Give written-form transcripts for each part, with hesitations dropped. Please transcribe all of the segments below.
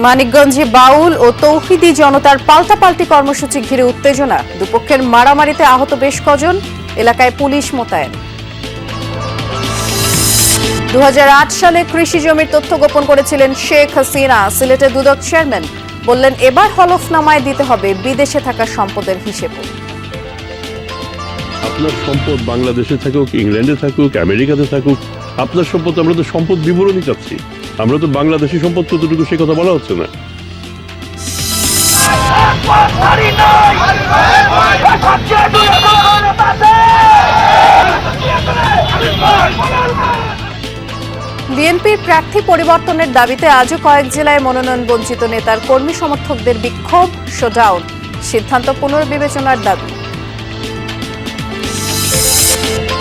মানিকগঞ্জে বাউল ও তৌহিদি জনতার পাল্টাপাল্টি কর্মসূচি ঘিরে উত্তেজনা, দুপক্ষের মারামারিতে আহত বেশ কজন, এলাকায় পুলিশ মোতায়েন। 2008 সালে কৃষি জমির তথ্য গোপন করেছিলেন শেখ হাসিনা। সিলেটে দুদক চেয়ারম্যান বললেন, এবার হলফনামায় দিতে হবে বিদেশে থাকা সম্পদের হিসেবও। আপনার সম্পদ বাংলাদেশে থাকুক, ইংল্যান্ডে থাকুক, আমেরিকাতে থাকুক, আপনার সম্পদ, আমরা তো সম্পদ বিবরণী চাচ্ছি। আমরা তো বাংলাদেশি সম্পদ কতটুকু সে কথা বলা হচ্ছে না। বিএনপির প্রার্থী পরিবর্তনের দাবিতে আজও কয়েক জেলায় মনোনয়ন বঞ্চিত নেতার কর্মী সমর্থকদের বিক্ষোভ, শোডাউন, সিদ্ধান্ত পুনর্বিবেচনার দাবি।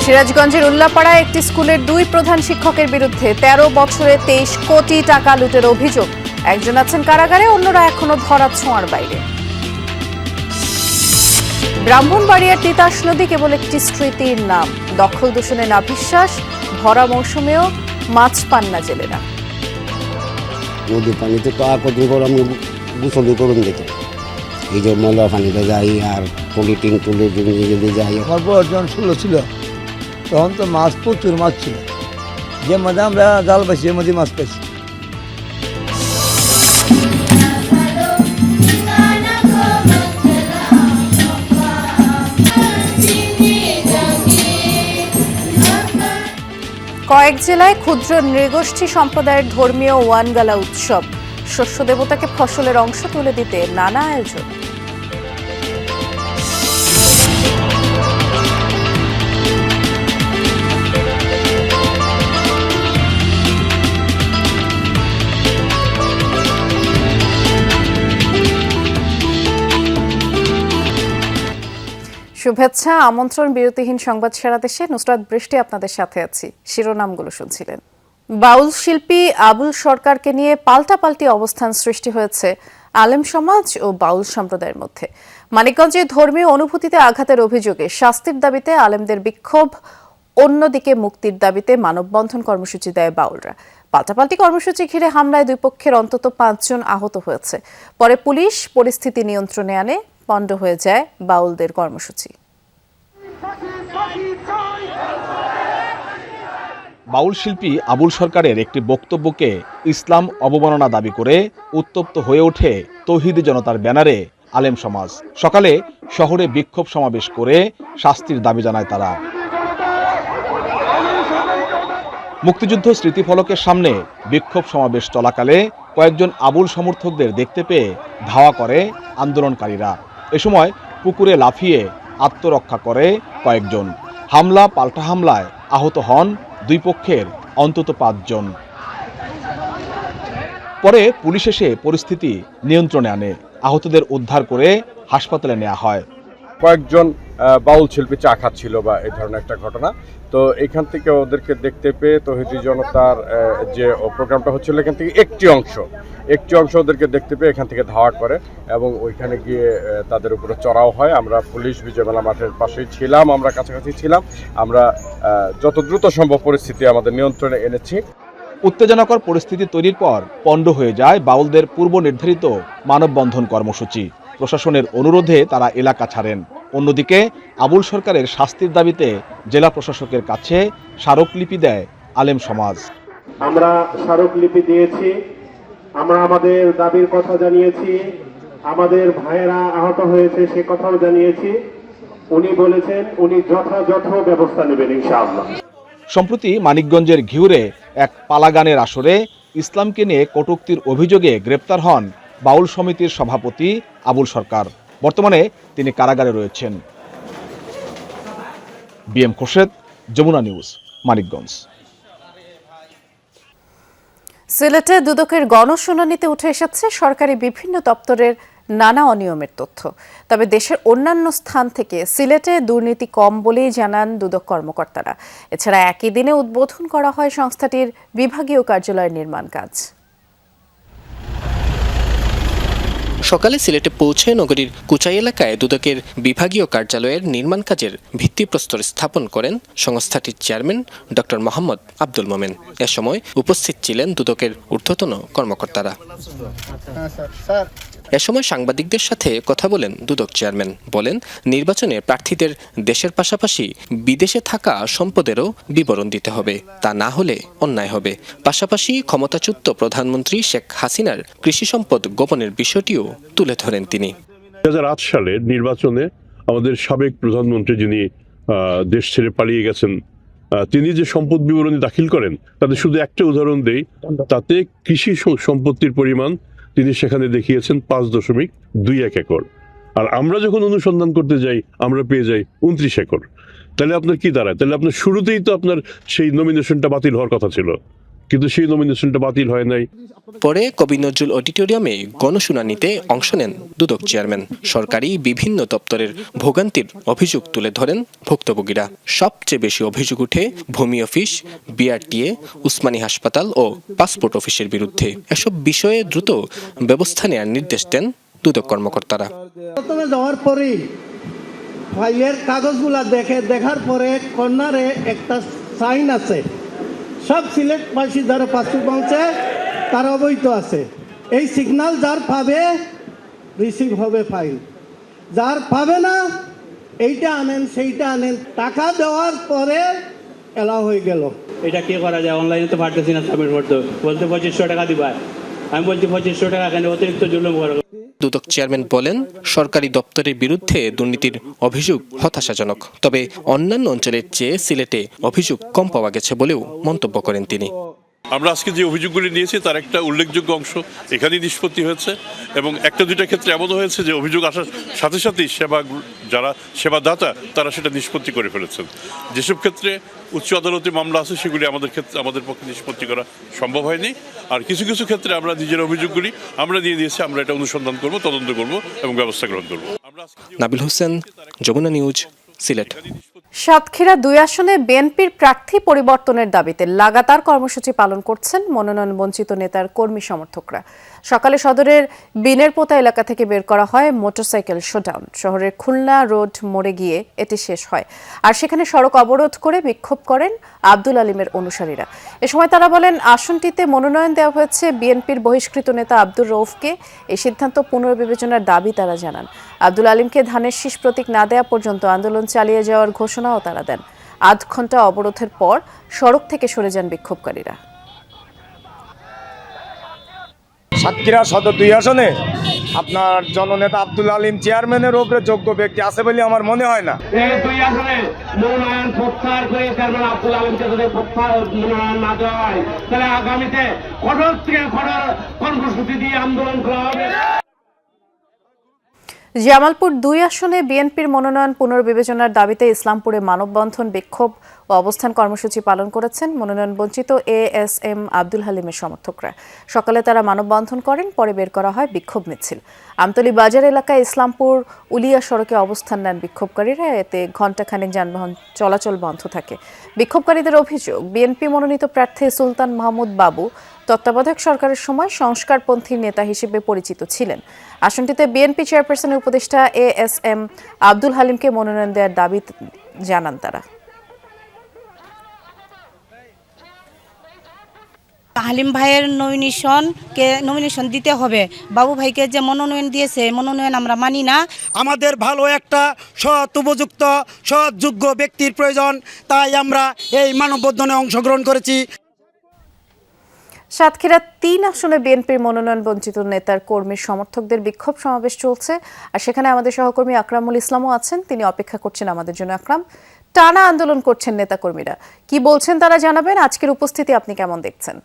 সিরাজগঞ্জের উল্লাপাড়ায় একটি স্কুলের 2 প্রধান শিক্ষকের বিরুদ্ধে 13 বছরে 23 কোটি টাকা লুটের অভিযোগ। একজন আছেন কারাগারে, অন্যরা এখনো ধরা ছোঁয়ার বাইরে। ব্রাহ্মণবাড়িয়ার তিতাস নদী কেবল একটি স্মৃতির নাম, দখল দূষণে নাভিশ্বাস, ভরা মৌসুমেও মাছ পান না জেলেরা। নদীর পানিতে তো কদিন করে আমি গোসল করুন যেত, এই যে ময়লা পানিতে যাই আর পলিটিন তুলে যদি যাই। আমার বয়সজন 16 ছিল, তখন তো মাছ, প্রচুর মাছ ছিল, যে মধ্যে আমরা জাল পাইছি এর মধ্যে মাছ পাইছি। কয়েক জেলায় ক্ষুদ্র নৃগোষ্ঠী সম্প্রদায়ের ধর্মীয় ওয়ানগালা উৎসব, শস্য দেবতাকে ফসলের অংশ তুলে দিতে নানা আয়োজন। শুভেচ্ছা, আমন্ত্রণ। বিরতিহীন সংবাদ সারা দেশে নুসরাত বৃষ্টি আপনাদের সাথে আছি। শিরোনামগুলো শুনছিলেন। বাউল শিল্পী আবুল সরকারকে নিয়ে পাল্টাপাল্টি অবস্থান সৃষ্টি হয়েছে আলেম সমাজ ও বাউল সম্প্রদায়ের মধ্যে। মানিকগঞ্জে ধর্মীয় অনুভূতিতে আঘাতের অভিযোগে শাস্তির দাবিতে আলেমদের বিক্ষোভ, অন্যদিকে মুক্তির দাবিতে মানববন্ধন কর্মসূচি দেয় বাউলরা। পাল্টাপাল্টি কর্মসূচি ঘিরে হামলায় 2 পক্ষের অন্তত 5 জন আহত হয়েছে। পরে পুলিশ পরিস্থিতি নিয়ন্ত্রণে আনে, পণ্ড হয়ে যায় বাউলদের কর্মসূচি। বাউল শিল্পী আবুল সরকারের একটি বক্তব্যকে ইসলাম অবমাননা দাবি করে উত্তপ্ত হয়ে ওঠে তৌহিদি জনতার ব্যানারে আলেম সমাজ। সকালে শহরে বিক্ষোভ সমাবেশ করে শাস্তির দাবি জানায় তারা। মুক্তিযুদ্ধ স্মৃতিফলকের সামনে বিক্ষোভ সমাবেশ চলাকালে কয়েকজন আবুল সমর্থকদের দেখতে পেয়ে ধাওয়া করে আন্দোলনকারীরা। এ সময় পুকুরে লাফিয়ে আত্মরক্ষা করে কয়েকজন। হামলা পাল্টা হামলায় আহত হন 2 পক্ষের অন্তত 5 জন। পরে পুলিশ এসে পরিস্থিতি নিয়ন্ত্রণে আনে, আহতদের উদ্ধার করে হাসপাতালে নেওয়া হয়। কয়েকজন বাউল শিল্পী চা খাচ্ছিল বা এই ধরনের একটা ঘটনা, তো এখান থেকে ওদেরকে দেখতে পেয়ে তৌহিদি জনতার যে প্রোগ্রামটা হচ্ছিল এখান থেকে একটি অংশ ওদেরকে দেখতে পেয়ে এখান থেকে ধাওয়া করে এবং ওইখানে গিয়ে তাদের উপরে চড়াও হয়। আমরা পুলিশ বিজয়মেলা মাঠের পাশেই ছিলাম, আমরা কাছাকাছি ছিলাম, আমরা যত দ্রুত সম্ভব পরিস্থিতি আমাদের নিয়ন্ত্রণে এনেছি। উত্তেজনাকর পরিস্থিতি তৈরির পর পণ্ড হয়ে যায় বাউলদের পূর্ব নির্ধারিত মানববন্ধন কর্মসূচি। প্রশাসনের অনুরোধে তারা এলাকা ছাড়েন। অন্যদিকে আবুল সরকারের শাস্তির দাবিতে জেলা প্রশাসকের কাছে স্মারকলিপি দেয় আলেম সমাজ। আমরা স্মারকলিপি দিয়েছি, আমরা আমাদের দাবির কথা জানিয়েছি, আমাদের ভাইয়েরা আহত হয়েছে সে কথাও জানিয়েছি। উনি বলেছেন উনি যথাযথ ব্যবস্থা নেবেন ইনশাআল্লাহ। সম্প্রতি মানিকগঞ্জের ঘিউরে এক পালাগানের আসরে ইসলামকে নিয়ে কটূক্তির অভিযোগে গ্রেপ্তার হন বাউল সমিতির সভাপতি আবুল সরকার। বর্তমানে তিনি কারাগারে রয়েছেন। বিএম খোরশেদ, যমুনা নিউজ, মানিকগঞ্জ। সিলেটে দুদকের গণশুনানিতে উঠে এসেছে সরকারি বিভিন্ন দপ্তরের নানা অনিয়মের তথ্য। তবে দেশের অন্যান্য স্থান থেকে সিলেটে দুর্নীতি কম বলেই জানান দুদক কর্মকর্তারা। এছাড়া একই দিনে উদ্বোধন করা হয় সংস্থাটির বিভাগীয় কার্যালয়ের নির্মাণ কাজ। সকালে সিলেটে পৌঁছে নগরীর কুচাই এলাকায় দুদকের বিভাগীয় কার্যালয়ের নির্মাণ কাজের ভিত্তিপ্রস্তর স্থাপন করেন সংস্থাটির চেয়ারম্যান ডক্টর মোহাম্মদ আব্দুল মোমেন। এ সময় উপস্থিত ছিলেন দুদকের ঊর্ধ্বতন কর্মকর্তারা। এ সময় সাংবাদিকদের সাথে কথা বলেন দুদক চেয়ারম্যান। বলেন, নির্বাচনে প্রার্থীদের দেশের পাশাপাশি বিদেশে থাকা সম্পদেরও বিবরণ দিতে হবে, তা না হলে অন্যায় হবে। পাশাপাশি ক্ষমতাচ্যুত প্রধানমন্ত্রী শেখ হাসিনার কৃষি সম্পদ গোপনের বিষয়টিও তুলে ধরেন তিনি। 2008 সালের নির্বাচনে আমাদের সাবেক প্রধানমন্ত্রী যিনি দেশ ছেড়ে পালিয়ে গেছেন, তিনি যে সম্পদ বিবরণী দাখিল করেন, তাতে শুধু একটা উদাহরণ দেই, তাতে কৃষি সম্পত্তির পরিমাণ তিনি সেখানে দেখিয়েছেন 5.21 একর। আর আমরা যখন অনুসন্ধান করতে যাই আমরা পেয়ে যাই 29 একর। তাহলে আপনার কি দাঁড়ায়? তাহলে আপনার শুরুতেই তো আপনার সেই নমিনেশনটা বাতিল হওয়ার কথা ছিল, কিন্তু সেই নমিনেশনটা বাতিল হয় নাই। পরে কবি নজরুল অডিটোরিয়ামে গণশুনানিতে অংশ নেন দুদক চেয়ারম্যান। সরকারি বিভিন্ন দপ্তরের ভোগান্তির অভিযোগ তুলে ধরেন ভুক্তভোগীরা। সবচেয়ে বেশি অভিযোগ উঠে ভূমি অফিস, বিআরটিএ, উসমানী হাসপাতাল ও পাসপোর্ট অফিসের বিরুদ্ধে। এসব বিষয়ে দ্রুত ব্যবস্থা নেওয়ার নির্দেশ দেন দুদক কর্মকর্তারা। প্রথমে যাওয়ার পরেই ফাইলের কাগজগুলা দেখার পরে কর্নারে একটা সাইন আছে, সব সিলেটবাসী যারা পাসপোর্ট পাচ্ছে তারা অবৈধ আছে। এই সিগন্যাল যার পাবে রিসিভ হবে ফাইল, যার পাবে না এইটা আনেন সেইটা আনেন। টাকা দেওয়ার পরে এলাও হয়ে গেল। এটা কি করা যায়? অনলাইনে তো পারতেছি না সাবমিট করতে, বলতে 2500 টাকা দিবা। আমি বলছি 2500 টাকা কেন, অতিরিক্ত জুলুম করো। দুদক চেয়ারম্যান বলেন, সরকারি দপ্তরের বিরুদ্ধে দুর্নীতির অভিযোগ হতাশাজনক, তবে অন্যান্য অঞ্চলের চেয়ে সিলেটে অভিযোগ কম পাওয়া গেছে বলেও মন্তব্য করেন তিনি। আমরা আজকে যে অভিযোগগুলি নিয়েছি তার একটা উল্লেখযোগ্য অংশ এখানেই নিষ্পত্তি হয়েছে, এবং একটা দুইটা ক্ষেত্রে এমনও হয়েছে যে অভিযোগ আসার সাথে সাথেই যারা সেবাদাতা তারা সেটা নিষ্পত্তি করে ফেলেছেন। যেসব ক্ষেত্রে উচ্চ আদালতে মামলা আছে সেগুলি আমাদের পক্ষে নিষ্পত্তি করা সম্ভব হয়নি। আর কিছু কিছু ক্ষেত্রে আমরা নিজের অভিযোগগুলি আমরা দিয়ে দিয়েছি, আমরা এটা অনুসন্ধান করব, তদন্ত করব এবং ব্যবস্থা গ্রহণ করব। নাবিল হোসেন, যমুনা নিউজ, সিলেট। সাতক্ষীরা 2 আসনে বিএনপির প্রার্থী পরিবর্তনের দাবিতে লাগাতার কর্মসূচি পালন করছেন মনোনয়ন বঞ্চিত নেতার কর্মী সমর্থকরা। সকালে সদরের বিনেরপোতা এলাকা থেকে বের করা হয় মোটরসাইকেল শোডাউন। শহরের খুলনা রোড মোড়ে গিয়ে এটি শেষ হয়, আর সেখানে সড়ক অবরোধ করে বিক্ষোভ করেন আব্দুল আলিমের অনুসারীরা। এ সময় তারা বলেন, আসনটিতে মনোনয়ন দেওয়া হয়েছে বিএনপির বহিষ্কৃত নেতা আব্দুর রউফকে। এই সিদ্ধান্ত পুনর্বিবেচনার দাবি তারা জানান। আব্দুল আলিমকে ধানের শীষ প্রতীক না দেওয়া পর্যন্ত আন্দোলন চালিয়ে যাওয়ার ঘোষণাও তারা দেন। আধ ঘন্টা অবরোধের পর সড়ক থেকে সরে যান বিক্ষোভকারীরা। সাতক্ষীরা সদর 2 আসনে আপনার জননেতা আব্দুল আলিম চেয়ারম্যানের উপরে যোগ্য ব্যক্তি আছে বলে আমার মনে হয় না। এই 2 আসনে মনোনয়ন প্রত্যাহার করে চেয়ারম্যান আব্দুল আলিমকে যদি মনোনয়ন না দেওয়া হয়, তাহলে আগামীতে কঠোর থেকে কঠোর কর্মসূচি দিয়ে আন্দোলন করা হবে। জামালপুর 2 আসনে বিএনপির মনোনয়ন পুনর্বিবেচনার দাবিতে ইসলামপুরে মানববন্ধন, বিক্ষোভ ও অবস্থান কর্মসূচি পালন করেছেন মনোনয়ন বঞ্চিত ASM আব্দুল হালিমের সমর্থকরা। সকালে তারা মানববন্ধন করেন, পরে বের করা হয় বিক্ষোভ মিছিল। আমতলী বাজার এলাকায় ইসলামপুর উলিয়া সড়কে অবস্থান নেন বিক্ষোভকারীরা। এতে ঘণ্টাখানেক যানবাহন চলাচল বন্ধ থাকে। বিক্ষোভকারীদের অভিযোগ, বিএনপি মনোনীত প্রার্থী সুলতান মাহমুদ বাবু তত্ত্বাবধায়ক সরকারের সময় সংস্কারপন্থী নেতা হিসেবে পরিচিত ছিলেন। আসনটিতে বিএনপি চেয়ারপারসনের উপদেষ্টা ASM আব্দুল হালিমকে মনোনয়ন দেওয়ার দাবি জানান তারা। হালিম ভাইয়ের নমিনেশন দিতে হবে। বাবু ভাইকে যে মনোনয়ন দিয়েছে, মনোনয়ন আমরা মানি না। আমাদের ভালো একটা সৎ, উপযুক্ত, সৎ, যোগ্য ব্যক্তির প্রয়োজন, তাই আমরা এই মানববন্ধনে অংশগ্রহণ করেছি। সাতক্ষীরা 3 আসনে বিএনপির মনোনয়ন বঞ্চিত নেতার কর্মী সমর্থকদের বিক্ষোভ সমাবেশ চলছে, আর সেখানে আমাদের সহকর্মী আকরামুল ইসলামও আছেন। তিনি অপেক্ষা করছেন আমাদের জন্য। আকরাম, টানা আন্দোলন করছেন নেতাকর্মীরা, কি বলছেন তারা জানাবেন। আজকের উপস্থিতি আপনি কেমন দেখছেন?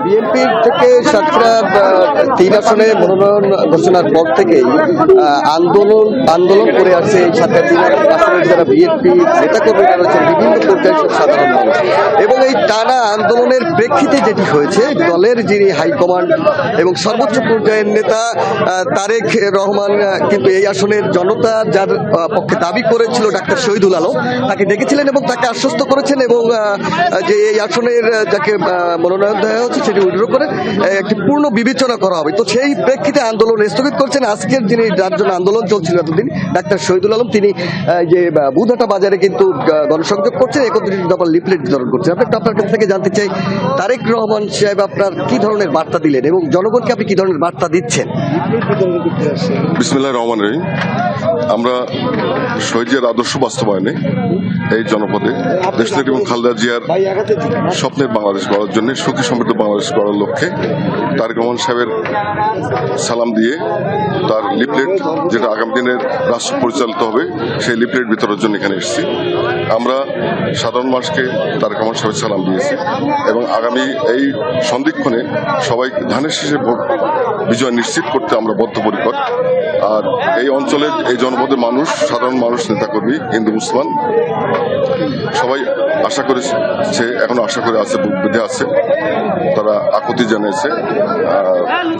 বিএনপির থেকে সাতক্ষীরা 3 আসনে মনোনয়ন ঘোষণার পর থেকেই আন্দোলন করে আসছে এই সাতক্ষীরা 3 আসনের যারা বিএনপি নেতাকর্মীরা রয়েছেন, বিভিন্ন পর্যায়ের সাধারণ মানুষ। এবং এই টানা আন্দোলনের প্রেক্ষিতে যেটি হয়েছে, দলের যিনি হাইকমান্ড এবং সর্বোচ্চ পর্যায়ের নেতা তারেক রহমান কিন্তু এই আসনের জনতা যার পক্ষে দাবি করেছিল ডাক্তার শহীদুল আলম, তাকে ডেকেছিলেন এবং তাকে আশ্বস্ত করেছেন, এবং যে এই আসনের যাকে মনোনয়ন দেওয়া আছে সেটি উইথড্র করে একটি পূর্ণ বিবেচনা করা হবে। তো সেই প্রেক্ষিতে আন্দোলন স্থগিত করছেন আজকের যিনি যার জন্য আন্দোলন চলছিল এতদিন ডাক্তার শহীদুল আলম, তিনি যে বুধহাটা বাজারে কিন্তু গণসংযোগ করছেন, 31 দফা লিফলেট বিতরণ করছেন। আপনার কাছ থেকে জানতে চাই, তারেক রহমান সাহেব আপনার কি ধরনের বার্তা দিলেন এবং জনগণকে আপনি কি ধরনের বার্তা দিচ্ছেন? বিসমিল্লাহির রহমানির রহিম। আমরা শহীদের আদর্শ বাস্তবায়নে এই জনপদে দেশনেত্রী এবং খালেদা জিয়ার স্বপ্নের বাংলাদেশ গড়ার জন্য সুখী সমৃদ্ধ বাংলাদেশ গড়ার লক্ষ্যে তারেক রহমান সাহেবের সালাম দিয়ে তার লিফলেট, যেটা আগামী দিনের রাষ্ট্র পরিচালিত হবে, সেই লিফলেট বিতরণের জন্য এখানে এসেছি। আমরা সাধারণ মানুষকে তারেক রহমান সাহেবের সালাম দিয়েছি এবং আগামী এই সন্ধিক্ষণে সবাই ধানের শীষে ভোট বিজয় নিশ্চিত করতে আমরা বদ্ধপরিকর। আর এই অঞ্চলের এই জনপদের মানুষ, সাধারণ মানুষ, নেতাকর্মী, হিন্দু মুসলমান সবাই আশা করেছে, এখনো আশা করে আছে, বুক বেঁধে আছে। তারা আকুতি জানিয়েছে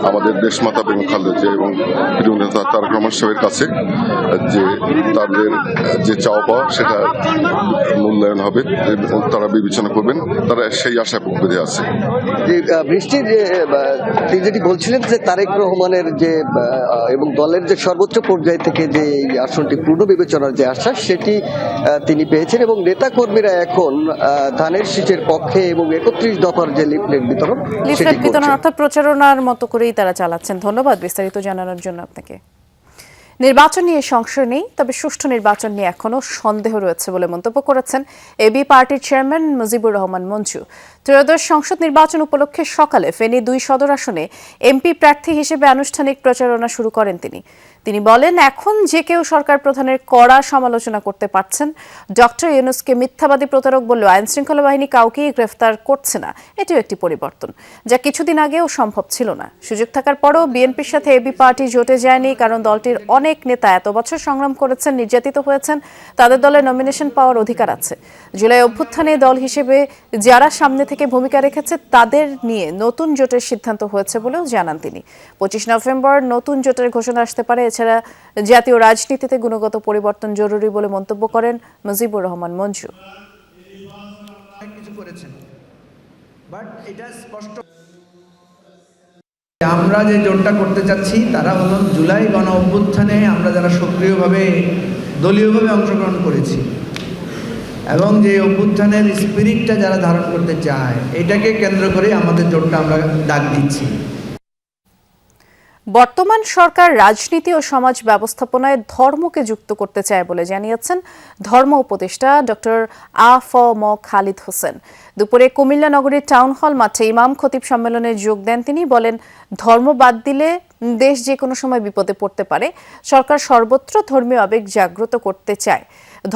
আমাদের দেশমাতা বেগম খালেদা জিয়া এবং প্রিয় নেতা তারেক রহমান সাহেবের কাছে যে তাদের যে চাওয়া পাওয়া সেটা মূল্যায়ন হবে, তারা বিবেচনা করবেন, তারা সেই আশায় বুক বেঁধে আছে। বৃষ্টির তিনি যেটি বলছিলেন যে তারেক রহমানের যে এবং দলের যে সর্বোচ্চ পর্যায় থেকে যে এই আসনটি পূর্ণ বিবেচনার যে আশ্বাস সেটি তিনি পেয়েছেন এবং নেতা কর্মীরা এখন ধানের শীষের পক্ষে এবং 31 দফার যে লিফলেট বিতরণ অর্থাৎ প্রচারণার মতো করেই তারা চালাচ্ছেন। ধন্যবাদ বিস্তারিত জানানোর জন্য আপনাকে। নির্বাচন নিয়ে সংশয় নেই, তবে সুষ্ঠু নির্বাচন নিয়ে এখনো সন্দেহ রয়েছে বলে মন্তব্য করেছেন এবি পার্টির চেয়ারম্যান মুজিবুর রহমান মঞ্জু। ত্রয়োদশ সংসদ নির্বাচন উপলক্ষে সকালে ফেনী 2 সদর আসনে এমপি প্রার্থী হিসেবে আনুষ্ঠানিক প্রচারণা শুরু করেন তিনি বলেন, এখন যে কেউ সরকার প্রধানের কড়া সমালোচনা করতে পারছেন। ডক্টর ইউনূসকে মিথ্যাবাদী প্রতারক বললেও আইনশৃঙ্খলা বাহিনী কাউকেই গ্রেফতার করছে না, এটিও একটি পরিবর্তন, যা কিছুদিন আগেও সম্ভব ছিল না। সুযোগ থাকার পরও বিএনপির সাথে এবি পার্টি জোটে যায়নি, কারণ দলটির অনেক নেতা এত বছর সংগ্রাম করেছেন, নির্যাতিত হয়েছেন, তাদের দলে নমিনেশন পাওয়ার অধিকার আছে। জুলাই অভ্যুত্থানে দল হিসেবে যারা সামনে থেকে ভূমিকা রেখেছে তাদের নিয়ে নতুন জোটের সিদ্ধান্ত হয়েছে বলেও জানান তিনি। 25 নভেম্বর নতুন জোটের ঘোষণা আসতে পারে। এছাড়া জাতীয় রাজনীতিতে গুণগত পরিবর্তন জরুরি বলে মন্তব্য করেন মুজিবুর রহমান মঞ্জু। আমরা যে জোটটা করতে চাচ্ছি তারা হলো জুলাই গণ অভ্যুত্থানে আমরা যারা সক্রিয়ভাবে দলীয়ভাবে অংশগ্রহণ করেছি এবং যে অভ্যুত্থানের স্পিরিটটা যারা ধারণ করতে চায়, এটাকে কেন্দ্র করে আমাদের জোটটা আমরা ডাক দিচ্ছি। বর্তমান সরকার রাজনীতি ও সমাজ ব্যবস্থাপনায় ধর্মকে যুক্ত করতে চায় বলে জানিয়েছেন ধর্ম উপদেষ্টা ডক্টর আ.ফ.ম. খালিদ হোসেন। দুপুরে কুমিল্লা নগরীর টাউন হল মাঠে ইমাম খতিব সম্মেলনে যোগ দেন তিনি। বলেন, ধর্ম বাদ দিলে দেশ যে কোনো সময় বিপদে পড়তে পারে। সরকার সর্বত্র ধর্মীয় আবেগ জাগ্রত করতে চায়।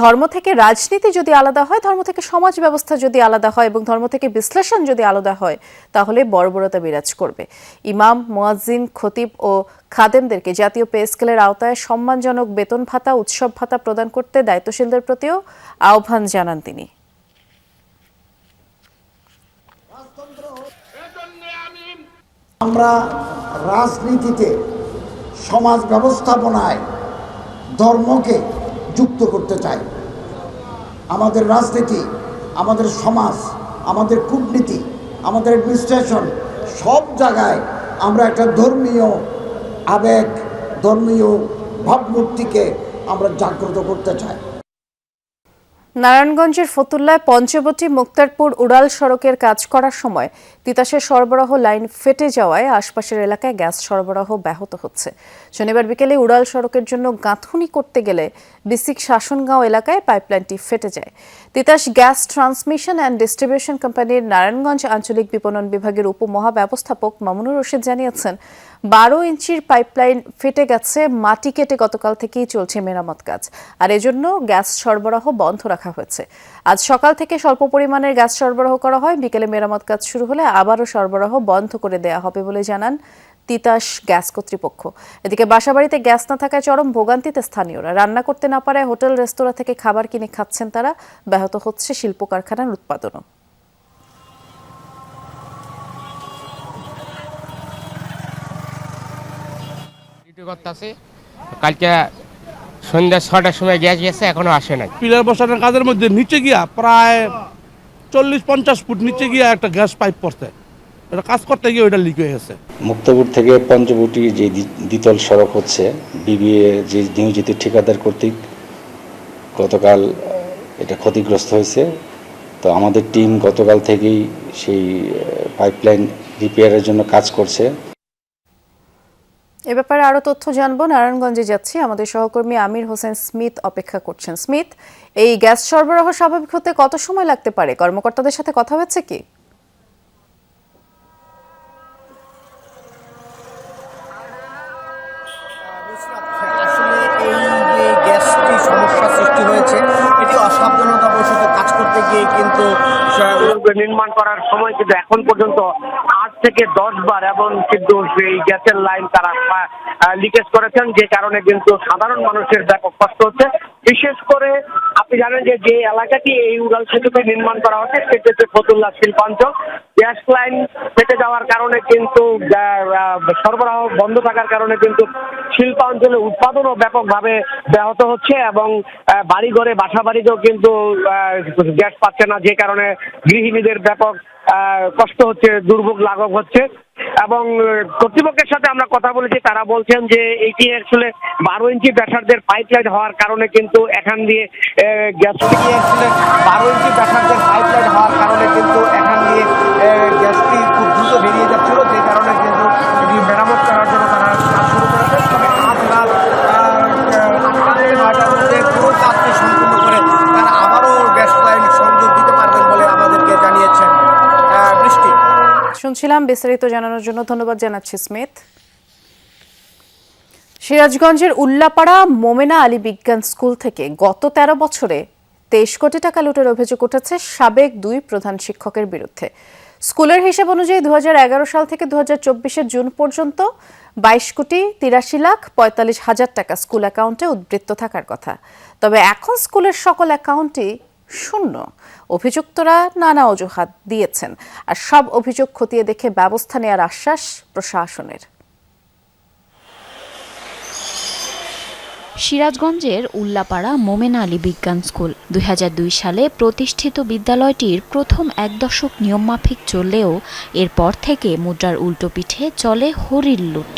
ধর্ম থেকে রাজনীতি যদি আলাদা হয়, ধর্ম থেকে সমাজ ব্যবস্থা যদি আলাদা হয় এবং ধর্ম থেকে বিশ্লেষণ যদি আলাদা হয়, তাহলে বর্বরতা বিরাজ করবে। ইমাম, মুয়াজ্জিন, খতিব ও খাদেমদেরকে জাতীয় পে স্কেলের আওতায় সম্মানজনক বেতন ভাতা, উৎসব ভাতা প্রদান করতে দায়িত্বশীলদের প্রতিও আহ্বান জানান তিনি। আমরা রাজনীতিতে, সমাজ ব্যবস্থাপনায় ধর্মকে যুক্ত করতে চাই। আমাদের রাজনীতি, আমাদের সমাজ, আমাদের কূটনীতি, আমাদের অ্যাডমিনিস্ট্রেশন, সব জায়গায় আমরা একটা ধর্মীয় আবেগ, ধর্মীয় ভাবমূর্তিকে আমরা জাগ্রত করতে চাই। নারায়ণগঞ্জের ফতুল্লায় পঞ্চবটি মুক্তারপুর উড়াল সড়কের কাজ করার সময় তিতাসের সরবরাহ লাইন ফেটে যাওয়ায় আশপাশের এলাকায় গ্যাস সরবরাহ ব্যাহত হচ্ছে। শনিবার বিকেলে উড়াল সড়কের জন্য গাঁথুনি করতে গেলে বিসিক শাসনগাঁও এলাকায় পাইপলাইনটি ফেটে যায়। Titas gas transmission and distribution কোম্পানির নারায়ণগঞ্জ আঞ্চলিক বিপণন বিভাগের উপমহাব্যবস্থাপক মামুনুর রশিদ জানিয়েছেন, 12 ইঞ্চির পাইপলাইন ফেটে গেছে। মাটি কেটে গতকাল থেকেই চলছে মেরামত কাজ, আর এজন্য গ্যাস সরবরাহ বন্ধ রাখা হয়েছে। আজ সকাল থেকে স্বল্প পরিমাণের গ্যাস সরবরাহ করা হয়। বিকেলে মেরামত কাজ শুরু হলে আবারও সরবরাহ বন্ধ করে দেয়া হবে বলে জানান তিতাস গ্যাস কর্তৃপক্ষ। এদিকে বাসাবাড়িতে গ্যাস না থাকায় চরম ভোগান্তিতে স্থানীয়রা। রান্না করতে না পারায় হোটেল রেস্তোরাঁ থেকে খাবার কিনে খাচ্ছেন তারা। ব্যাহত হচ্ছে শিল্প কারখানার উৎপাদনও। কালকে সন্ধ্যা 6টার সময় গ্যাস গেছে, এখনো আসে নাই। পিলার বসানোর কাজের মধ্যে নিচে গিয়া প্রায় 40-50 ফুট নিচে গিয়া একটা গ্যাস পাইপ পড়ছে। এটা কাজ করতে গিয়ে ওইটা লিক হয়ে গেছে। মুক্তাপুর থেকে পঞ্চবটি যে দ্বিতল সড়ক হচ্ছে, বিবিএ যে নিয়োজিত ঠিকাদার কর্তৃক গতকাল এটা ক্ষতিগ্রস্ত হয়েছে। তো আমাদের টিম গতকাল থেকেই সেই পাইপলাইন রিপেয়ারের জন্য কাজ করছে। এ ব্যাপারে আরো তথ্য জানবো। নারায়ণগঞ্জে যাচ্ছি, আমাদের সহকর্মী আমির হোসেন স্মিথ অপেক্ষা করছেন। স্মিথ, এই গ্যাস সরবরাহ স্বাভাবিক হতে কত সময় লাগতে পারে? কর্মকর্তাদের সাথে কথা হয়েছে কি? আসলে এই যে গ্যাসটি সমস্যা সৃষ্টি হয়েছে, এটি অসাবধানতাবশত কাজ করতে গিয়ে কিন্তু নির্মাণ করার সময় কিন্তু এখন পর্যন্ত 8 থেকে 10 বার এবং কিন্তু এই গ্যাসের লাইন তারা লিকেজ করেছেন, যে কারণে কিন্তু সাধারণ মানুষের ব্যাপক কষ্ট হচ্ছে। বিশেষ করে আপনি জানেন যে এলাকাটি এই উড়াল সেতুতে নির্মাণ করা হচ্ছে সেটি হচ্ছে ফতুল্লা শিল্পাঞ্চল। গ্যাস লাইন ফেটে যাওয়ার কারণে কিন্তু সরবরাহ বন্ধ থাকার কারণে কিন্তু শিল্পাঞ্চলে উৎপাদনও ব্যাপকভাবে ব্যাহত হচ্ছে এবং বাড়িঘরে বাসা বাড়িতেও কিন্তু গ্যাস পাচ্ছে না, যে কারণে গৃহিণীদের ব্যাপক কষ্ট হচ্ছে, দুর্ভোগ লাঘব হচ্ছে। এবং কর্তৃপক্ষের সাথে আমরা কথা বলেছি, তারা বলছেন যে এটি আসলে 12 ইঞ্চি ব্যাসার্ধের পাইপলাইন হওয়ার কারণে কিন্তু এখান দিয়ে গ্যাসটি আসলে 12 ইঞ্চি ব্যাসার্ধের পাইপলাইন হওয়ার কারণে কিন্তু এখান দিয়ে গ্যাসটি খুব দ্রুত বেরিয়ে যাচ্ছিল, যে কারণে কিন্তু এটি মেরামত করার জন্য তারা কাজ শুরু করেছে। তবে আজ রাত 8টা থেকে 9টার মধ্যে পুরো কাজটি সম্পূর্ণ করে তারা আবারও গ্যাস লাইন সংযোগ দিতে পারবেন বলে আমাদেরকে জানিয়েছেন। বৃষ্টি শুনছিলাম, বিস্তারিত জানানোর জন্য ধন্যবাদ জানাচ্ছি স্মিথ। সিরাজগঞ্জের উল্লাপাড়া মোমেনা আলী বিজ্ঞান স্কুল থেকে গত 13 বছরে 23 কোটি টাকা লুটের অভিযোগ উঠেছে সাবেক 2 প্রধান শিক্ষকের বিরুদ্ধে। স্কুলের হিসাব অনুযায়ী 2011 সাল থেকে 2024 জুন পর্যন্ত 22 কোটি 83 লাখ 45 হাজার টাকা স্কুল অ্যাকাউন্টে উদ্বৃত্ত থাকার কথা। তবে এখন স্কুলের সকল অ্যাকাউন্টই শূন্য। অভিযুক্তরা নানা অজুহাত দিয়েছেন, আর সব অভিযোগ খতিয়ে দেখে ব্যবস্থা নেওয়ার আশ্বাস প্রশাসনের। সিরাজগঞ্জের উল্লাপাড়া মোমেনা আলী বিজ্ঞান স্কুল 2002 সালে প্রতিষ্ঠিত বিদ্যালয়টির প্রথম 1 দশক নিয়মমাফিক চললেও এরপর থেকে মুদ্রার উল্টো পিঠে চলে হরির লুট।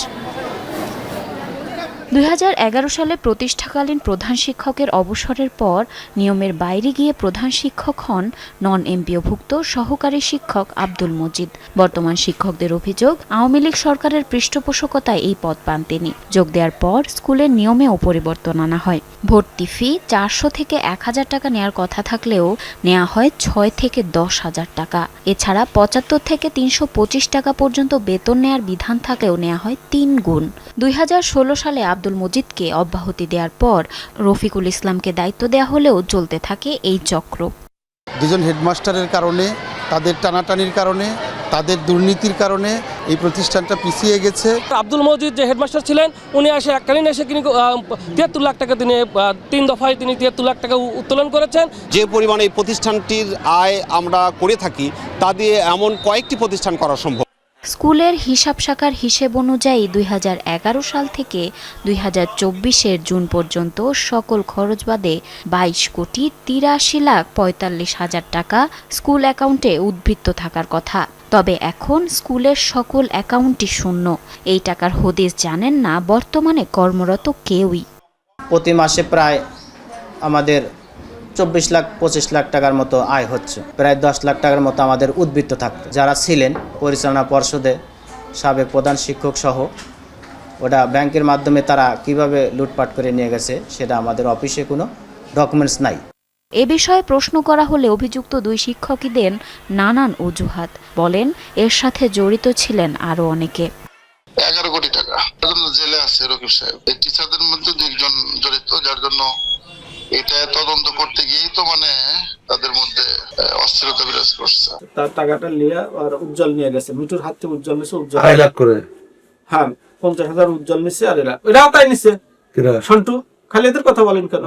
2011 সালে প্রতিষ্ঠাকালীন প্রধান শিক্ষকের অবসরের পর নিয়মের বাইরে গিয়ে প্রধান শিক্ষক হন নন এমপিওভুক্ত সহকারী শিক্ষক আব্দুল মজিদ। বর্তমান শিক্ষকদের অভিযোগ, আওয়ামী লীগ সরকারের পৃষ্ঠপোষকতায় এই পদ পান তিনি। যোগ দেওয়ার পর স্কুলের নিয়মেও পরিবর্তন আনা হয়। ভর্তি ফি 400 থেকে 1000 টাকা নেয়ার কথা থাকলেও নেওয়া হয় 6 থেকে 10,000 টাকা। এছাড়া 75 থেকে 325 টাকা পর্যন্ত বেতন নেয়ার বিধান থাকলেও নেওয়া হয় 3 গুণ। 2016 সালে আব্দুল মজিদকে অব্যাহতি দেওয়ার পর রফিকুল ইসলামকে দায়িত্ব দেওয়া হলেও চলতে থাকে এই চক্র। দুজন হেডমাস্টারের কারণে, তাদের টানাটানির কারণে, তাদের দুর্নীতির কারণে এই প্রতিষ্ঠানটা পিছিয়ে গেছে। আব্দুল মজিদ যে হেডমাস্টার ছিলেন, উনি এককালীন এসে তিনি 73 লাখ টাকা তিনি 3 দফায় তিনি 73 লাখ টাকা উত্তোলন করেছেন। যে পরিমাণে এই প্রতিষ্ঠানটির আয় আমরা করে থাকি, তা দিয়ে এমন কয়েকটি প্রতিষ্ঠান করা সম্ভব। স্কুলের হিসাব শাখার হিসেব অনুযায়ী 2011 সাল থেকে 2024 জুন পর্যন্ত সকল খরচ বাদে 22 কোটি 83 লাখ 45 হাজার টাকা স্কুল অ্যাকাউন্টে উদ্বৃত্ত থাকার কথা। তবে এখন স্কুলের সকল অ্যাকাউন্টই শূন্য। এই টাকার হদিস জানেন না বর্তমানে কর্মরত কেউই। প্রতি মাসে প্রায় আমাদের 24 লাখ 25 লাখ টাকার মতো আয় হচ্ছে, প্রায় 10 লাখ টাকার মতো আমাদের উদ্বৃত্ত থাকতো। যারা ছিলেন পরিচালনা পর্ষদে সাবেক প্রধান শিক্ষক সহ, ওটা ব্যাংকের মাধ্যমে তারা কিভাবে লুটপাট করে নিয়ে গেছে সেটা আমাদের অফিসে কোনো ডকুমেন্টস নাই। এ বিষয়ে প্রশ্ন করা হলে অভিযুক্ত 2 শিক্ষকই দেন নানান অজুহাত। বলেন এর সাথে জড়িত ছিলেন আরো অনেকে। 11 কোটি টাকা জেলে আছে রকিব সাহেব। এই টিচারদের মধ্যে 2 জন জড়িত, যার জন্য এটা তদন্ত করতে গিয়েই তো তাদের মধ্যে অস্থিরতা বিরাজ করছে। তার টাকাটা নিয়ে আর উজ্জ্বল নিয়ে গেছে, মিঠুর হাতে উজ্জ্বল নিছে, উজ্জ্বল 2.5 লাখ করে। হ্যাঁ, 50,000 উজ্জ্বল নিছে আর এরাও তাই নিছে। সন্টু, খালি এদের কথা বলেন কেন?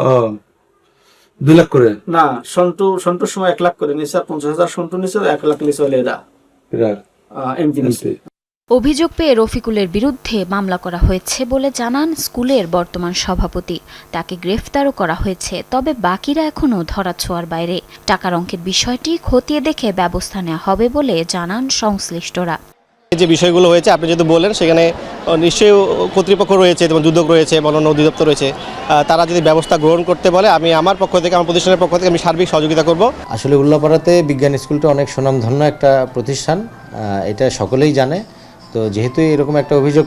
2 লাখ করে না, সন্টুর সময় 1 লাখ করে নিছে, আর 50,000 সন্টু নিছে, 1 লাখ নিছে এরা এমপি নিছে। অভিযোগ পেয়ে রফিকুলের বিরুদ্ধে মামলা করা হয়েছে বলে জানান স্কুলের বর্তমান সভাপতি। তাকে গ্রেফতারও করা হয়েছে, তবে বাকিরা এখনও ধরাছোঁয়ার বাইরে। টাকার অঙ্কের বিষয়টি খতিয়ে দেখে ব্যবস্থা নেওয়া হবে বলে জানান সংশ্লিষ্টরা। যে বিষয়গুলো হয়েছে আপনি যদি বলেন, সেখানে নিশ্চয়ই কর্তৃপক্ষ রয়েছে, যেমন দুদক রয়েছে, বন অধিদপ্তর রয়েছে, তারা যদি ব্যবস্থা গ্রহণ করতে বলে আমি আমার পক্ষ থেকে, আমার প্রতিষ্ঠানের পক্ষ থেকে আমি সার্বিক সহযোগিতা করব। আসলে উল্লাপাড়াতে বিজ্ঞান স্কুলটা অনেক সুনামধন্য একটা প্রতিষ্ঠান, এটা সকলেই জানে। তো যেহেতু এরকম একটা অভিযোগ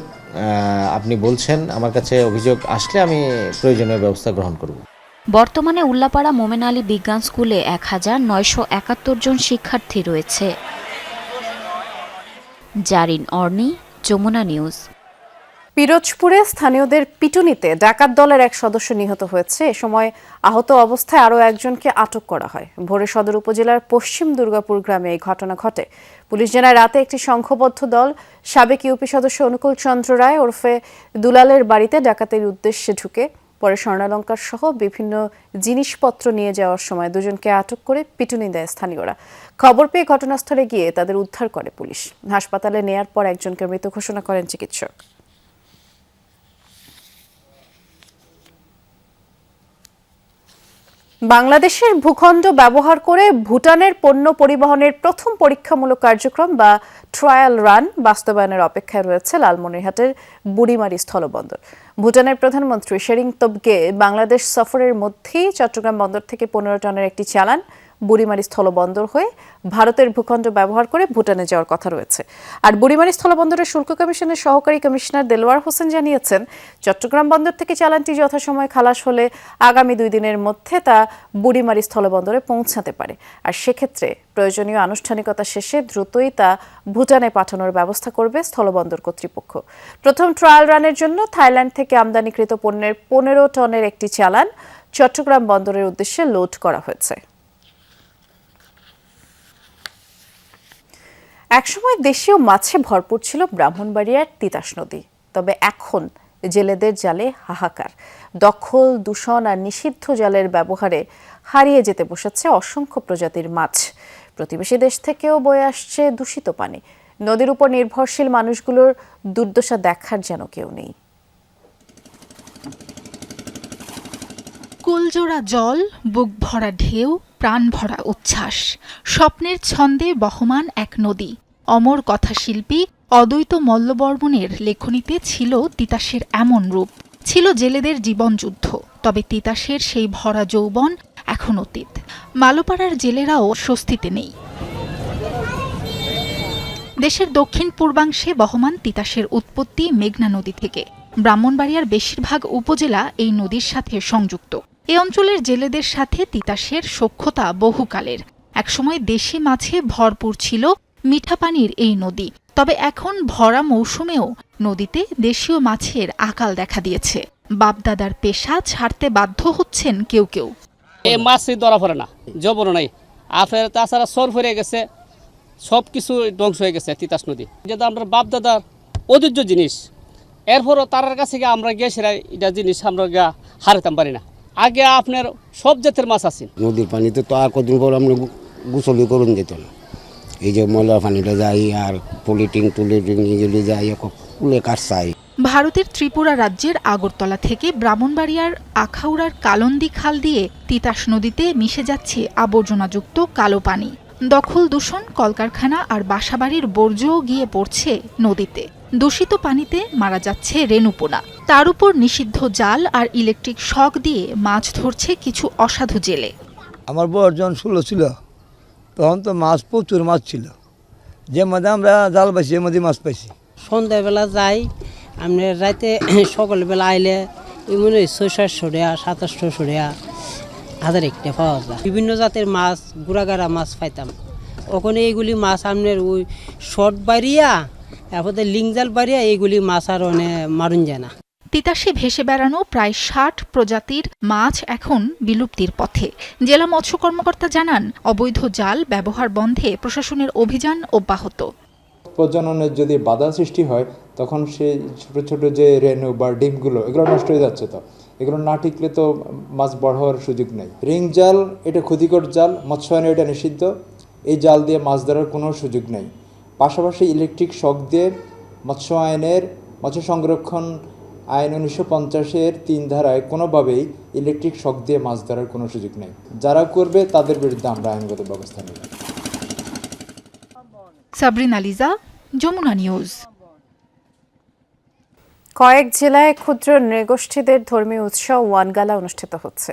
আপনি বলছেন, আমার কাছে অভিযোগ আসলে আমি প্রয়োজনীয় ব্যবস্থা গ্রহণ করব। বর্তমানে উল্লাপাড়া মোমেন আলী বিজ্ঞান স্কুলে 1971 জন শিক্ষার্থী রয়েছে। জারিন অর্নি, যমুনা নিউজ। পিরোজপুরে স্থানীয়দের পিটুনিতে ডাকাত দলের এক সদস্য নিহত হয়েছে। এ সময় আহত অবস্থায় আরও একজনকে আটক করা হয়। ভোরে সদর উপজেলার পশ্চিম দুর্গাপুর গ্রামে এই ঘটনা ঘটে। পুলিশ জানায়, রাতে একটি সংঘবদ্ধ দল সাবেক ইউপি সদস্য অনুকূল চন্দ্র রায় ওরফে দুলালের বাড়িতে ডাকাতের উদ্দেশ্যে ঢুকে পরে স্বর্ণালঙ্কার সহ বিভিন্ন জিনিসপত্র নিয়ে যাওয়ার সময় দুজনকে আটক করে পিটুনি দেয় স্থানীয়রা। খবর পেয়ে ঘটনাস্থলে গিয়ে তাদের উদ্ধার করে পুলিশ। হাসপাতালে নেয়ার পর একজনকে মৃত ঘোষণা করেন চিকিৎসক। বাংলাদেশের ভূখণ্ড ব্যবহার করে ভুটানের পণ্য পরিবহনের প্রথম পরীক্ষামূলক কার্যক্রম বা ট্রায়াল রান বাস্তবায়নের অপেক্ষায় রয়েছে লালমনিরহাটের বুড়িমারি স্থলবন্দর। ভুটানের প্রধানমন্ত্রী শেরিং তোবগে বাংলাদেশ সফরের মধ্যেই চট্টগ্রাম বন্দর থেকে 15 টনের একটি চালান বুড়িমারি স্থলবন্দর হয়ে ভারতের ভূখণ্ড ব্যবহার করে ভুটানে যাওয়ার কথা রয়েছে। আর বুড়িমারি স্থলবন্দরের শুল্ক কমিশনের সহকারী কমিশনার দেলোয়ার হোসেন জানিয়েছেন, চট্টগ্রাম বন্দর থেকে চালানটি যথাসময়ে খালাস হলে আগামী 2 দিনের মধ্যে তা বুড়িমারি স্থলবন্দরে পৌঁছাতে পারে। আর সেক্ষেত্রে প্রয়োজনীয় আনুষ্ঠানিকতা শেষে দ্রুতই তা ভুটানে পাঠানোর ব্যবস্থা করবে স্থলবন্দর কর্তৃপক্ষ। প্রথম ট্রায়াল রানের জন্য থাইল্যান্ড থেকে আমদানিকৃত পণ্যের 15 টনের একটি চালান চট্টগ্রাম বন্দরের উদ্দেশ্যে লোড করা হয়েছে। একসময় দেশীয় মাছে ভরপুর ছিল ব্রাহ্মণবাড়িয়ার তিতাস নদী, তবে এখন জেলেদের জালে হাহাকার। দখল, দূষণ আর নিষিদ্ধ জালের ব্যবহারে হারিয়ে যেতে বসেছে অসংখ্য প্রজাতির মাছ। প্রতিবেশী দেশ থেকেও বয়ে আসছে দূষিত পানি। নদীর উপর নির্ভরশীল মানুষগুলোর দুর্দশা দেখার যেন কেউ নেই। কুলজোড়া জল, বুক ভরা ঢেউ, প্রাণ ভরা উচ্ছ্বাস, স্বপ্নের ছন্দে বহমান এক নদী। অমর কথাশিল্পী অদ্বৈত মল্লবর্মণের লেখনীতে ছিল তিতাসের এমন রূপ। ছিল জেলেদের জীবনযুদ্ধ, তবে তিতাসের সেই ভরা যৌবন এখন অতীত। মালোপাড়ার জেলেরাও স্বস্তিতে নেই। দেশের দক্ষিণ পূর্বাংশে বহমান তিতাসের উৎপত্তি মেঘনা নদী থেকে। ব্রাহ্মণবাড়িয়ার বেশিরভাগ উপজেলা এই নদীর সাথে সংযুক্ত। এই অঞ্চলের জেলেদের সাথে তিতাসের সখ্যতা বহুকালের। একসময় দেশি মাছে ভরপুর ছিল মিঠা পানির এই নদী, তবে এখন ভরা মৌসুমেও নদীতে দেশীয় মাছের আকাল দেখা দিয়েছে। বাপদাদার পেশা ছাড়তে বাধ্য হচ্ছেন কেউ কেউ। এই মাছই ধরা পড়ে না, জবর নাই। আপনার তাছাড়া সর ফিরে গেছে, সব কিছু ধ্বংস হয়ে গেছে তিতাস নদী, যেটা আমরা বাপদাদার ঐতিহ্য জিনিস। এরপরও তার কাছে গিয়ে আমরা গিয়ে সেরা এটা জিনিস আমরা গিয়ে হারাতাম পারি না। আগে আপনার সব জাতের মাছ আছে নদীর পানিতে, তো আর কদিন পর আমরা গোসলই করুন যেত না। এই যে ময়লা পানিটা যাই আর পলিটিং এগুলি যাই কুলে কাটছাই। ভারতের ত্রিপুরা রাজ্যের আগরতলা থেকে ব্রাহ্মণবাড়িয়ার আখাউড়ার কালন্দি খাল দিয়ে তিতাস নদীতে মিশে যাচ্ছে আবর্জনাযুক্ত কালো পানি। দখল, দূষণ, কলকারখানা আর বাসাবাড়ির বর্জ্যও গিয়ে পড়ছে নদীতে। দূষিত পানিতে মারা যাচ্ছে রেণুপোনা। তার উপর নিষিদ্ধ জাল আর ইলেকট্রিক শক দিয়ে মাছ ধরছে কিছু অসাধু জেলে। আমার বর্জন 16 ছিল, তখন তো মাছ প্রচুর মাছ ছিল। যে মধ্যে আমরা জাল পাইছি এর মধ্যে মাছ পাইছি। সন্ধ্যাবেলা যাই, আমরা রাতে সকালবেলা আইলে মনে হয় 600-700 টাকা 2700 টাকা হাজার একটা পাওয়া যায়। বিভিন্ন জাতের মাছ, গুড়াগাড়া মাছ পাইতাম। ওখানে এইগুলি মাছ আপনার ওই শর্ট বাড়িয়া, তারপরে লিং জাল বাড়িয়া, এইগুলি মাছ আর মারুন যায় না। তিতাসে ভেসে বেড়ানো প্রায় 60 প্রজাতির মাছ এখন বিলুপ্তির পথে। জেলা মৎস্য কর্মকর্তা জানান, অবৈধ জাল ব্যবহার বন্ধে প্রশাসনের অভিযান অব্যাহত। প্রজননের যদি বাধা সৃষ্টি হয়, তখন সেই ছোট ছোট যে রেণু বা ডিমগুলো এগুলো নষ্ট হয়ে যাচ্ছে। তো এগুলো না টিকলে তো মাছ বড় হওয়ার সুযোগ নেই। রিং জাল এটা ক্ষতিকর জাল, মৎস্যায়নে এটা নিষিদ্ধ। এই জাল দিয়ে মাছ ধরার কোনো সুযোগ নেই। পাশাপাশি ইলেকট্রিক শক দিয়ে মৎস্য সংরক্ষণ আইন 1950-এর 3 ধারায় কোনোভাবেই ইলেকট্রিক শক দিয়ে মাছ ধরার কোনো সুযোগ নেই। যারা করবে তাদের বিরুদ্ধে আমরা আইনগত ব্যবস্থা নেব। সাবরিনা লিজা, যমুনা নিউজ। কয়েক জেলায় ক্ষুদ্র নৃগোষ্ঠীদের ধর্মীয় উৎসব ওয়ানগালা অনুষ্ঠিত হচ্ছে।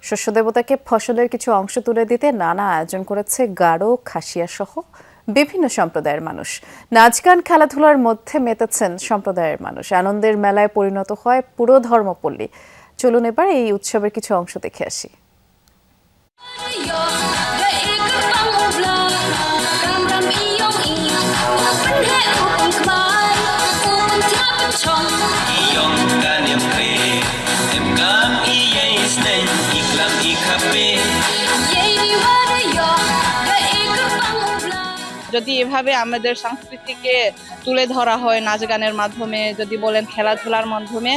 শস্য দেবতাকে ফসলের কিছু অংশ তুলে দিতে নানা আয়োজন করেছে গারো, খাসিয়া সহ বিভিন্ন সম্প্রদায়ের মানুষ। নাচ গান খেলাধুলার মধ্যে মেতেছেন সম্প্রদায়ের মানুষ। আনন্দের মেলায় পরিণত হয় পুরো ধর্মপল্লী। চলুন এবার এই উৎসবের কিছু অংশ দেখে আসি। যদি এভাবে আমাদের সংস্কৃতিকে তুলে ধরা হয় নাচ গানের মাধ্যমে, যদি বলেন খেলাধুলার মাধ্যমে,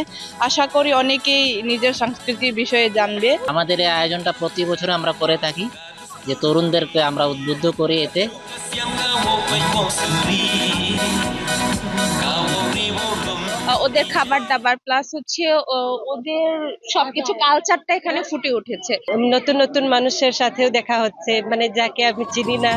আশা করি অনেকেই নিজের সংস্কৃতির বিষয়ে জানবে। আমাদের এই আয়োজনটা প্রতি বছর আমরা করে থাকি, যে তরুণদেরকে আমরা উদ্বুদ্ধ করি এতে। ওদের খাবার দাবার প্লাস হচ্ছে ওদের সবকিছু কালচারটা এখানে ফুটে উঠেছে। নতুন নতুন মানুষের সাথেও দেখা হচ্ছে, মানে যাকে আমি চিনি না।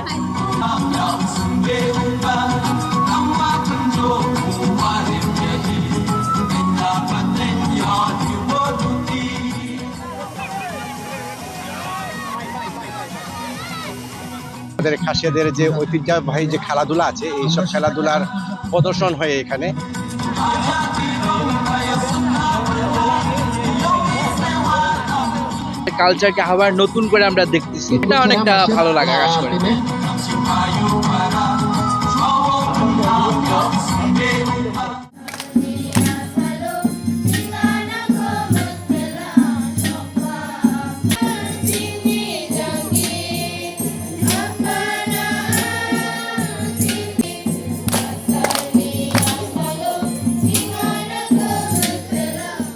আমাদের খাসিয়াদের যে ঐতিহ্যবাহী যে খেলাধুলা আছে, এইসব খেলাধুলার প্রদর্শন হয় এখানে। কালচারকে আবার নতুন করে আমরা দেখতেছি, এটা অনেকটা ভালো লাগা কাজ করে।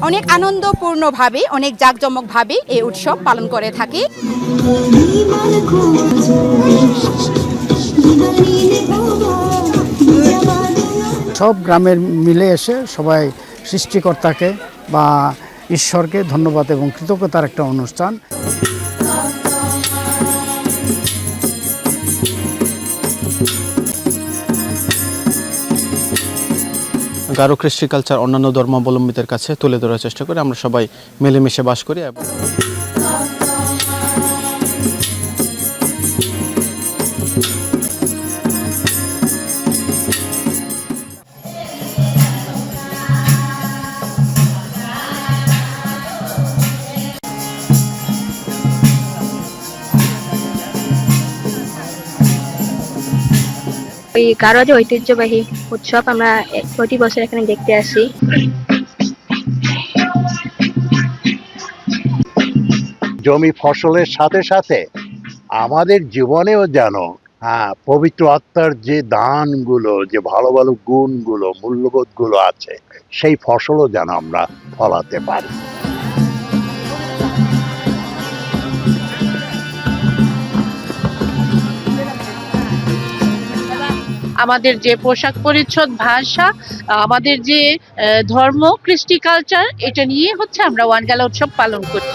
অনেক আনন্দপূর্ণভাবে, অনেক জাঁকজমকভাবে এই উৎসব পালন করে থাকি। সব গ্রামের মিলে এসে সবাই সৃষ্টিকর্তাকে বা ঈশ্বরকে ধন্যবাদ এবং কৃতজ্ঞতার একটা অনুষ্ঠান। গারো কৃষ্টি কালচার অন্যান্য ধর্মাবলম্বীদের কাছে তুলে ধরার চেষ্টা করি। আমরা সবাই মিলেমিশে বাস করি। এই গারো যে ঐতিহ্যবাহী উৎসব আমরা প্রতি বছর এখানে দেখতে আসি। জমি ফসলের সাথে সাথে আমাদের জীবনেও যেন পবিত্র আত্মার যে দানগুলো, যে ভালো ভালো গুণগুলো, মূল্যবোধগুলো আছে, সেই ফসলও যেন আমরা ফলাতে পারি। আমাদের যে পোশাক পরিচ্ছদ, ভাষা, আমাদের যে ধর্ম, কৃষ্টি কালচার, এটা নিয়ে হচ্ছে আমরা ওয়ানগালা উৎসব পালন করি।